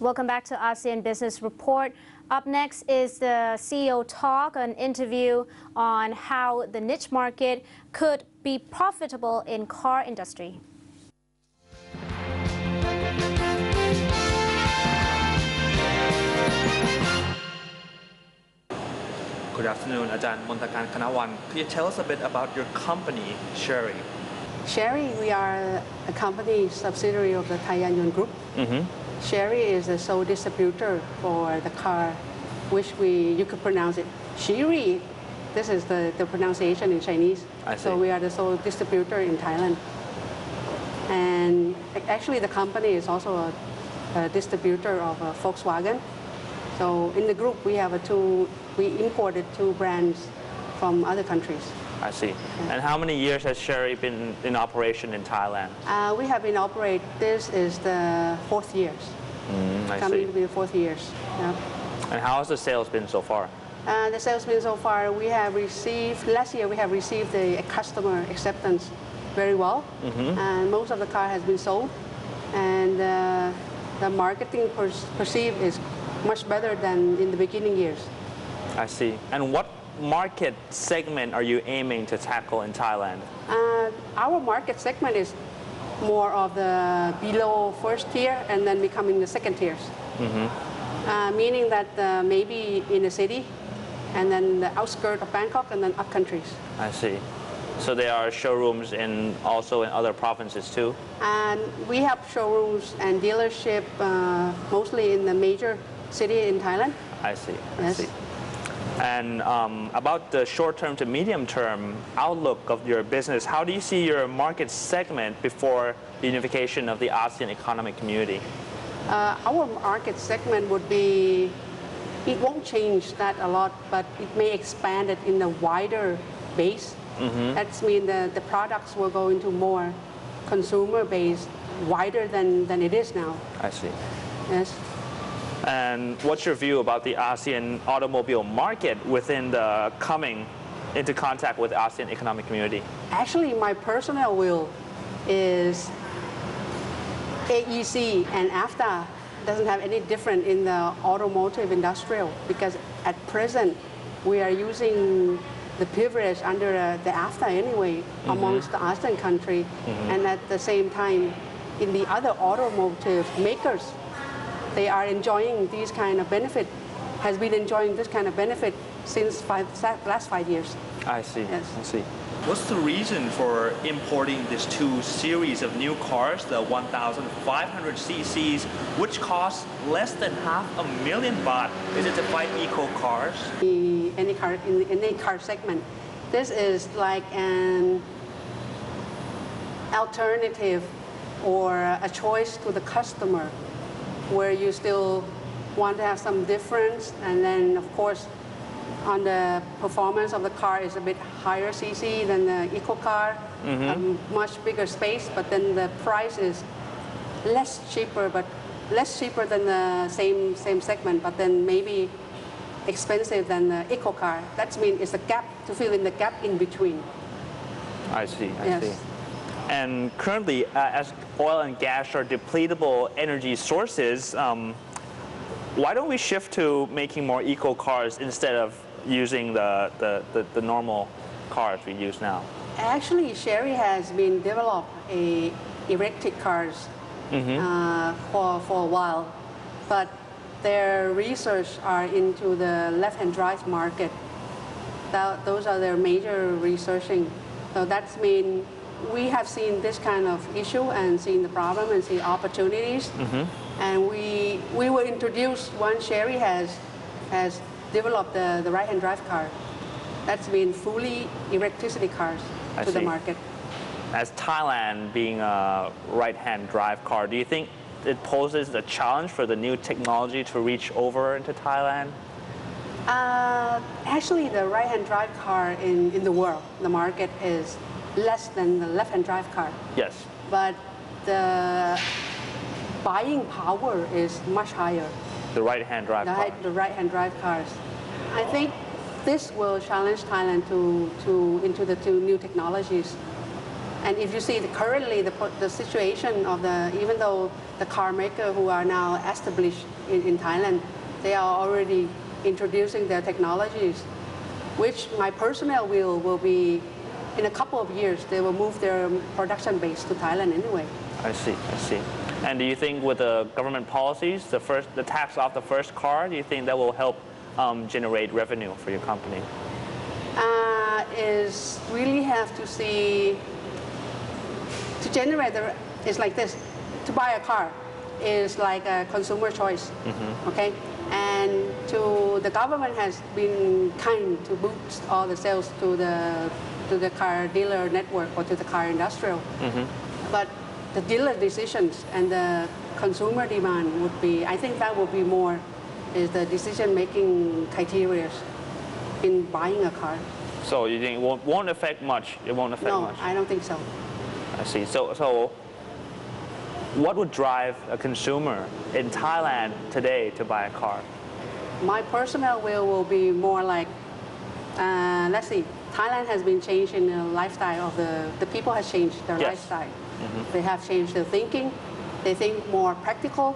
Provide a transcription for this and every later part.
Welcome back to ASEAN Business Report. Up next is the CEO talk, an interview on how the niche market could be profitable in car industry. Good afternoon, Ajahn Montakan Kanawan. Could you tell us a bit about your company, Chary? Chary, we are a company subsidiary of the Thai Chary Group. Chary is the sole distributor for the car, which you could pronounce it Chary. This is the pronunciation in Chinese. I see. So we are the sole distributor in Thailand. And actually the company is also a distributor of Volkswagen. So in the group we imported two brands from other countries. I see. Yeah. And how many years has Chary been in operation in Thailand? We have been operating, this is the fourth year. Coming to be the fourth year. Yeah. And how has the sales been so far? The sales been so far, last year we have received the customer acceptance very well. And most of the car has been sold. And the marketing perceived is much better than in the beginning years. I see. And what market segment are you aiming to tackle in Thailand? Our market segment is more of the below first tier and then becoming the second tiers. Meaning that maybe in the city and then the outskirts of Bangkok and then up countries. I see. So there are showrooms also in other provinces too? And we have showrooms and dealership mostly in the major city in Thailand. I see. Yes. I see. And about the short-term to medium-term outlook of your business, how do you see your market segment before the unification of the ASEAN economic community? Our market segment would be, it won't change that a lot, but it may expand it in a wider base. That means the products will go into more consumer base, wider than it is now. I see. Yes. And what's your view about the ASEAN automobile market within the coming into contact with the ASEAN economic community? Actually, my personal view is AEC and AFTA doesn't have any different in the automotive industrial, because at present we are using the privilege under the AFTA anyway amongst the ASEAN country, and at the same time in the other automotive makers, they are enjoying these kind of benefit, has been enjoying this kind of benefit since last 5 years. I see. Yes. I see. What's the reason for importing these two series of new cars, the 1,500 cc's, which cost less than $500,000 baht? Is it to fight eco cars? In any car segment, this is like an alternative or a choice to the customer, where you still want to have some difference, and then of course on the performance of the car is a bit higher cc than the eco car, a much bigger space, but then the price is less cheaper than the same segment, but then maybe expensive than the eco car. That means it's a gap, to fill in the gap in between. I see. I see. And currently, as oil and gas are depletable energy sources, why don't we shift to making more eco cars instead of using the normal cars we use now? Actually, Chary has been developed electric cars for a while, but their research are into the left-hand drive market. Those are their major researching. So that's mean we have seen this kind of issue and seen the problem and seen opportunities. And we will introduce one. Chary has developed the right-hand drive car. That's been fully electricity cars to the market. As Thailand being a right-hand drive car, do you think it poses a challenge for the new technology to reach over into Thailand? Actually, the right-hand drive car in the world, the market is less than the left-hand drive car. Yes. But the buying power is much higher. The right-hand drive cars. The right-hand drive cars. I think this will challenge Thailand into the two new technologies. And if you see currently the situation of even though the car maker who are now established in Thailand, they are already introducing their technologies, which my personnel will be, in a couple of years, they will move their production base to Thailand anyway. I see. And do you think with the government policies, the tax off the first car, do you think that will help generate revenue for your company? Is really have to see, to generate it's like this, to buy a car is like a consumer choice, okay? And the government has been kind to boost all the sales to the car dealer network or to the car industrial. But the dealer decisions and the consumer demand would be, I think that would be more, is the decision-making criteria in buying a car. So you think it won't affect much? It won't affect much? No, I don't think so. I see. So what would drive a consumer in Thailand today to buy a car? My personal will be more like, let's see, Thailand has been changed in the lifestyle of the people has changed their lifestyle. They have changed their thinking. They think more practical.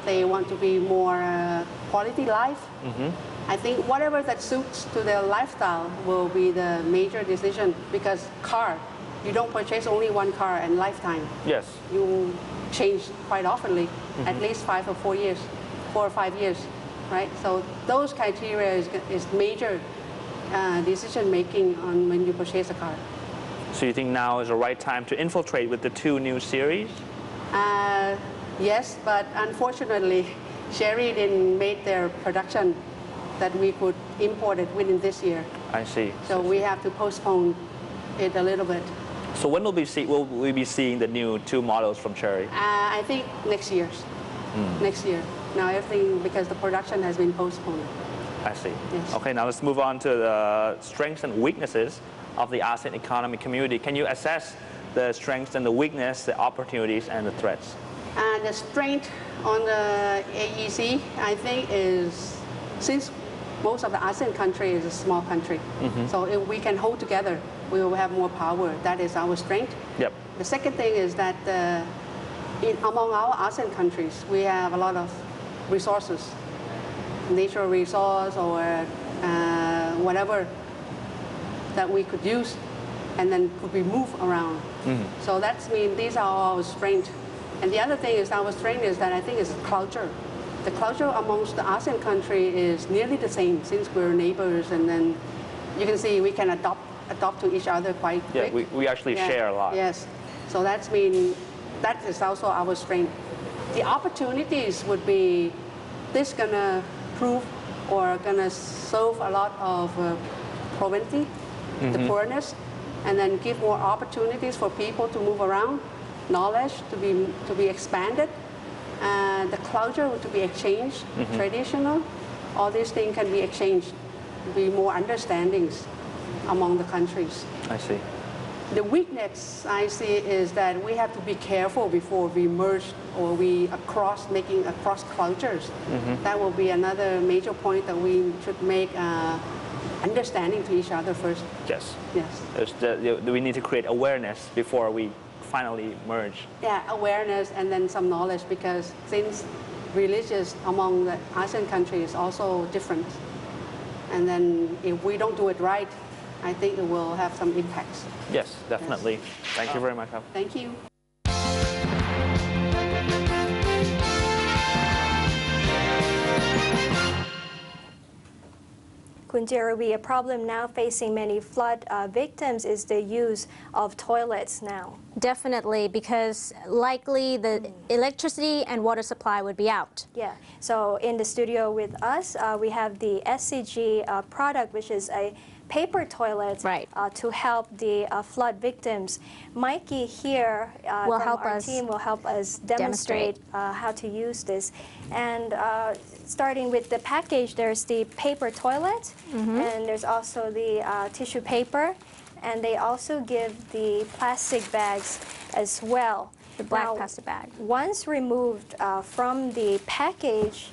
They want to be more quality life. I think whatever that suits to their lifestyle will be the major decision, because you don't purchase only one car in lifetime. Yes. You change quite oftenly, at least 4 or 5 years, right? So those criteria is major decision making on when you purchase a car. So you think now is the right time to infiltrate with the 2 new series? Yes, but unfortunately, Chary didn't make their production that we could import it within this year. I see. So we have to postpone it a little bit. So when will we be seeing the new 2 models from Chary? I think next year. Next year. Now everything, because the production has been postponed. I see. Yes. Okay, now let's move on to the strengths and weaknesses of the ASEAN economic community. Can you assess the strengths and the weakness, the opportunities and the threats? The strength on the AEC, I think, is since most of the ASEAN country is a small country, so if we can hold together, we will have more power. That is our strength. Yep. The second thing is that among our ASEAN countries, we have a lot of resources, natural resource or whatever that we could use and then could be moved around. So that's mean these are our strengths. And the other thing is our strength is that I think is culture. The culture amongst the ASEAN country is nearly the same since we're neighbors, and then you can see we can adopt to each other quite quick. Yeah, we actually share a lot. Yes, so that is also our strength. The opportunities would be this gonna prove or gonna solve a lot of poverty, the poorness, and then give more opportunities for people to move around, knowledge to be expanded, and the culture to be exchanged, traditional, all these things can be exchanged, be more understandings among the countries. I see. The weakness I see is that we have to be careful before we merge or making across cultures. That will be another major point that we should make understanding to each other first. Yes. Yes. We need to create awareness before we finally merge. Yeah, awareness and then some knowledge, because since religious among the ASEAN countries is also different. And then if we don't do it right, I think it will have some impacts. Yes, definitely. Yes. Thank you very much. Thank you. Kunjarabi, a problem now facing many flood victims is the use of toilets now. Definitely, because likely the electricity and water supply would be out. Yeah, so in the studio with us, we have the SCG product, which is a paper toilet to help the flood victims. Mikey here from our team will help us demonstrate how to use this. And starting with the package, there's the paper toilet, and there's also the tissue paper, and they also give the plastic bags as well. The black plastic bag. Once removed from the package,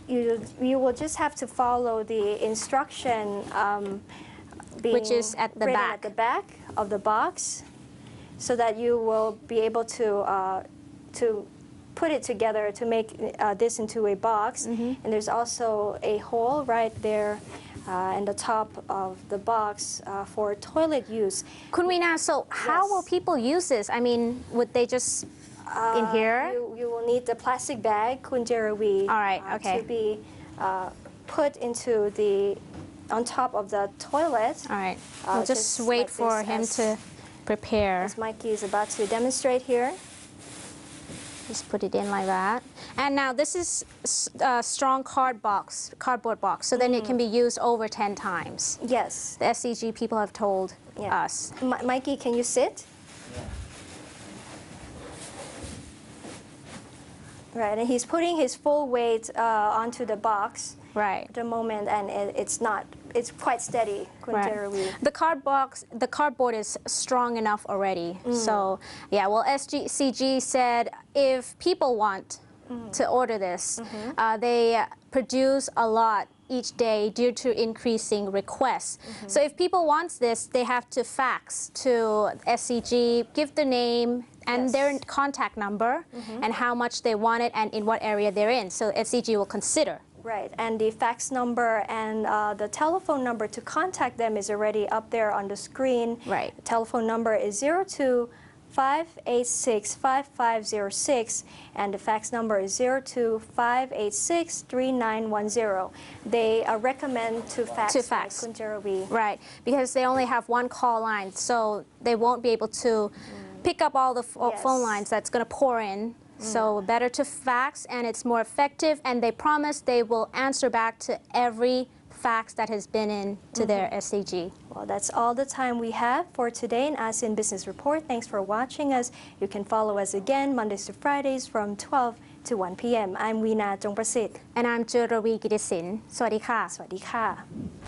you will just have to follow the instruction being which is at the written back. at the back of the box, so that you will be able to put it together to make this into a box. And there's also a hole right there in the top of the box for toilet use. Kunwina, so how will people use this? I mean, would they just in here? You will need the plastic bag, Kunjarawi, All right, okay. to be put into on top of the toilet. All right, we'll just wait like for him to prepare. As Mikey is about to demonstrate here. Just put it in like that. And now this is a strong cardboard box, so then it can be used over 10 times. Yes. The SCG people have told us. Mikey, can you sit? Right, and he's putting his full weight onto the box at the moment, and it's quite steady. Right. The cardboard is strong enough already. So yeah, well, SCG said if people want to order this, they produce a lot each day due to increasing requests. So if people want this, they have to fax to SCG, give the name and their contact number and how much they want it and in what area they're in. So SCG will consider. Right, and the fax number and the telephone number to contact them is already up there on the screen. Right. The telephone number is 02-586-5506, and the fax number is 02-586-3910. They recommend to fax. Right, because they only have one call line, so they won't be able to pick up all the phone lines that's going to pour in. So better to fax, and it's more effective, and they promise they will answer back to every fax that has been in to their SCG. Well, that's all the time we have for today in ASEAN Business Report. Thanks for watching us. You can follow us again Mondays to Fridays from 12 to 1 p.m. I'm Weena Jongprasit. And I'm Churawi Gidesin. สวัสดีค่ะ สวัสดีค่ะ